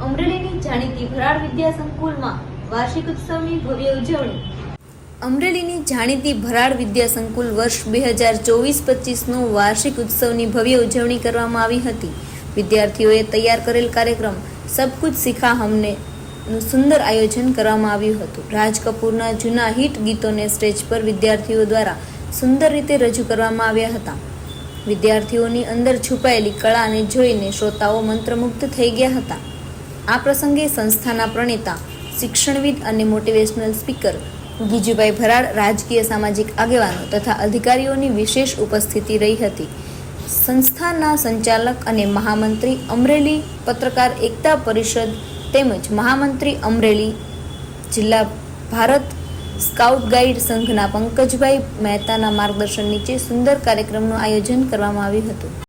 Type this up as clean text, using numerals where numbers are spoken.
અમરેલીની જાણીતી ભરાડ વિદ્યા સંકુલમાં વાર્ષિક ઉત્સવની ભવ્ય ઉજવણી. અમરેલીની જાણીતી ભરાડ વિદ્યા સંકુલ વર્ષ 2024-25નો વાર્ષિક ઉત્સવની ભવ્ય ઉજવણી કરવામાં આવી હતી. વિદ્યાર્થીઓએ તૈયાર કરેલ કાર્યક્રમ સબ કુછ સિખા હમને નું સુંદર આયોજન કરવામાં આવ્યું હતું. રાજ કપૂરના જૂના હિટ ગીતોને સ્ટેજ પર વિદ્યાર્થીઓ દ્વારા સુંદર રીતે રજૂ કરવામાં આવ્યા હતા. વિદ્યાર્થીઓની અંદર છુપાયેલી કળાને જોઈને શ્રોતાઓ મંત્રમુગ્ધ થઈ ગયા હતા. આ પ્રસંગે સંસ્થાના પ્રણેતા, શિક્ષણવિદ અને મોટિવેશનલ સ્પીકર ગીજુભાઈ ભરાડ, રાજકીય સામાજિક આગેવાનો તથા અધિકારીઓની વિશેષ ઉપસ્થિતિ રહી હતી. સંસ્થાના સંચાલક અને મહામંત્રી અમરેલી પત્રકાર એકતા પરિષદ તેમજ મહામંત્રી અમરેલી જિલ્લા ભારત સ્કાઉટ ગાઈડ સંઘના પંકજભાઈ મહેતાના માર્ગદર્શન નીચે સુંદર કાર્યક્રમનું આયોજન કરવામાં આવ્યું હતું.